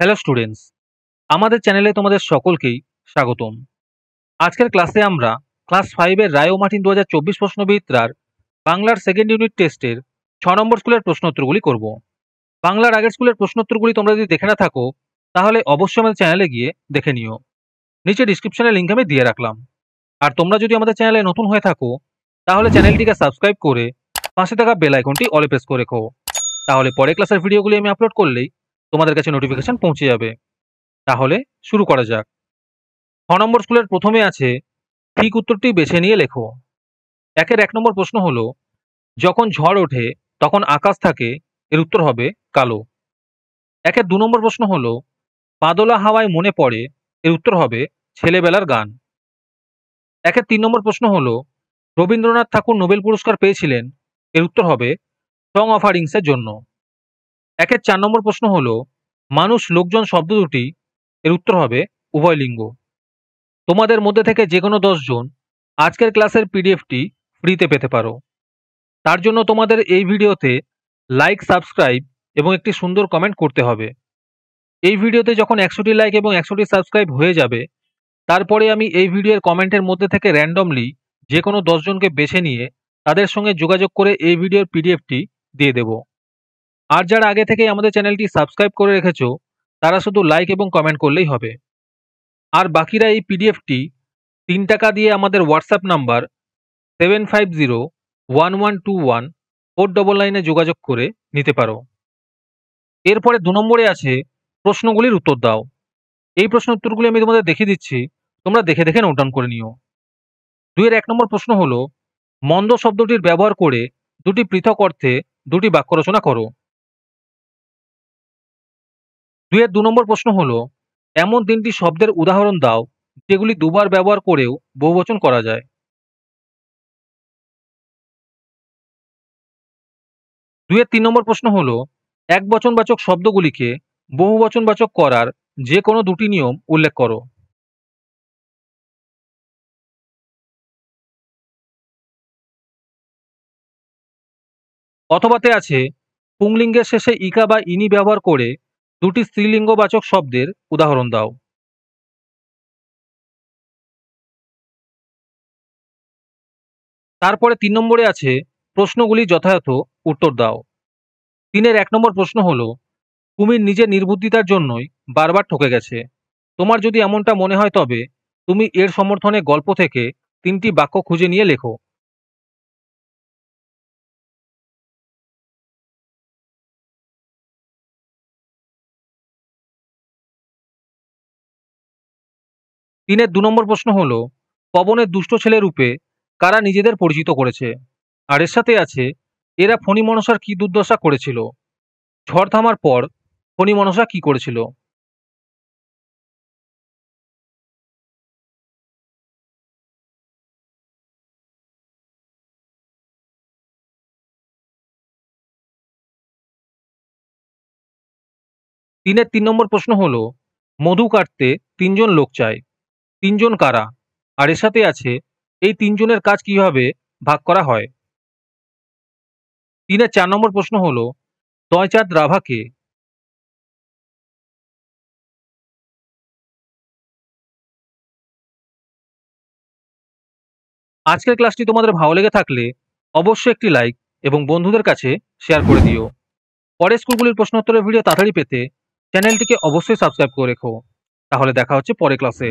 Hello students, আমাদের চ্যানেলে তোমাদের সকলকেই স্বাগতম। আজকের ক্লাসে আমরা ক্লাস 5 এর রায় ও মার্টিন 2024 প্রশ্নবিদ্যার বাংলার সেকেন্ড ইউনিট টেস্টের 6 নম্বর স্কুলের প্রশ্নোত্তরগুলি করব। বাংলার আগের স্কুলের প্রশ্নোত্তরগুলি তোমরা যদি দেখে না থাকো তাহলে অবশ্যই আমাদের চ্যানেলে গিয়ে দেখে নিও। নিচে ডিসক্রিপশনে লিঙ্ক আমি দিয়ে রাখলাম। আর তোমরা যদি আমাদের চ্যানেলে নতুন হয়ে থাকো তাহলে চ্যানেলটিকে সাবস্ক্রাইব করে পাশে থাকা বেল আইকনটি অলে প্রেস করে রেখো। তাহলে পরে ক্লাসের ভিডিওগুলি আমি আপলোড করলেই তোমাদের কাছে নোটিফিকেশন পৌঁছে যাবে। তাহলে শুরু করা যাক। 6 নম্বর স্কুলের প্রথমে আছে ঠিক উত্তরটি বেছে নিয়ে লেখো। একের 1 নম্বর প্রশ্ন হলো, যখন ঝড় ওঠে তখন আকাশ থাকে, এর উত্তর হবে কালো। একের 2 নম্বর প্রশ্ন হলো, বাদলা হাওয়ায় মনে পড়ে, এর উত্তর হবে ছেলেবেলার গান। একের 3 নম্বর প্রশ্ন হলো, রবীন্দ্রনাথ ঠাকুর নোবেল পুরস্কার পেয়েছিলেন, এর উত্তর হবে সং অফারিংস এর জন্য। একের 4 নম্বর প্রশ্ন হলো, মানুষ লোকজন শব্দ দুটি, এর উত্তর হবে উভয়লিঙ্গ। তোমাদের মধ্যে থেকে যে কোনো 10 জন আজকের ক্লাসের পিডিএফটি ফ্রিতে পেতে পারো। তার জন্য তোমাদের এই ভিডিওতে লাইক, সাবস্ক্রাইব এবং একটি সুন্দর কমেন্ট করতে হবে। এই ভিডিওতে যখন 100টি লাইক এবং 100টি সাবস্ক্রাইব হয়ে যাবে, তারপরে আমি এই ভিডিওর কমেন্টের মধ্যে থেকে র্যান্ডমলি যে কোনো 10 জনকে বেছে নিয়ে তাদের সঙ্গে যোগাযোগ করে এই ভিডিওর পিডিএফটি দিয়ে দেব। আর যারা আগে থেকেই আমাদের চ্যানেলটি সাবস্ক্রাইব করে রেখেছো তারা শুধু লাইক এবং কমেন্ট করলেই হবে। আর বাকিরা এই পিডিএফটি 3 টাকা দিয়ে আমাদের হোয়াটসঅ্যাপ নাম্বার 7501121499 যোগাযোগ করে নিতে পারো। এরপরে 2 নম্বরে আছে প্রশ্নগুলির উত্তর দাও। এই প্রশ্ন উত্তরগুলি আমি তোমাদের দেখিয়ে দিচ্ছি, তোমরা দেখে দেখে নোট ডাউন করে নিও। 2 এর 1 নম্বর প্রশ্ন হলো, মন্দ শব্দটির ব্যবহার করে দুটি পৃথক অর্থে দুটি বাক্য রচনা করো। 2 এর 2 নম্বর প্রশ্ন হলো, এমন 3টি শব্দের উদাহরণ দাও যেগুলি দুবার ব্যবহার করেও বহুবচন করা যায়। 2 এর 3 নম্বর প্রশ্ন হলো, একবচনবাচক শব্দগুলিকে বহুবচনবাচক করার যে কোনো দুটি নিয়ম উল্লেখ করো। অথবাতে আছে পুংলিঙ্গের শেষে ইকা বা ইনি ব্যবহার করে দুটি স্ত্রীলিঙ্গবাচক শব্দের উদাহরণ দাও। তারপরে 3 নম্বরে আছে প্রশ্নগুলি যথাযথ উত্তর দাও। 3 এর 1 নম্বর প্রশ্ন হলো, কুমির নিজের নির্বুদ্ধিতার জন্যই বারবার ঠকে গেছে। তোমার যদি এমনটা মনে হয় তবে তুমি এর সমর্থনে গল্প থেকে 3টি বাক্য খুঁজে নিয়ে লেখো। তিনের 2 নম্বর প্রশ্ন হলো, পবনের দুষ্ট ছেলে রূপে কারা নিজেদের পরিচিত করেছে। আর এর সাথে আছে এরা ফণী মনসার কি দুর্দশা করেছিল। ঝড় থামার পর ফণী মনসা কি করেছিল। তিনের 3 নম্বর প্রশ্ন হলো, মধু কাটতে 3 জন লোক চায়, 3 জন কারা। আর এর সাথে আছে এই 3 জনের কাজ কিভাবে ভাগ করা হয়। তিনের 4 নম্বর প্রশ্ন হলো, দয়চাঁদ রাভা কে। আজকের ক্লাসটি তোমাদের ভালো লেগে থাকলে অবশ্যই একটি লাইক এবং বন্ধুদের কাছে শেয়ার করে দিও। পরের স্কুলগুলির প্রশ্নোত্তরের ভিডিও তাড়াতাড়ি পেতে চ্যানেলটিকে অবশ্যই সাবস্ক্রাইব করে রেখো। তাহলে দেখা হচ্ছে পরের ক্লাসে।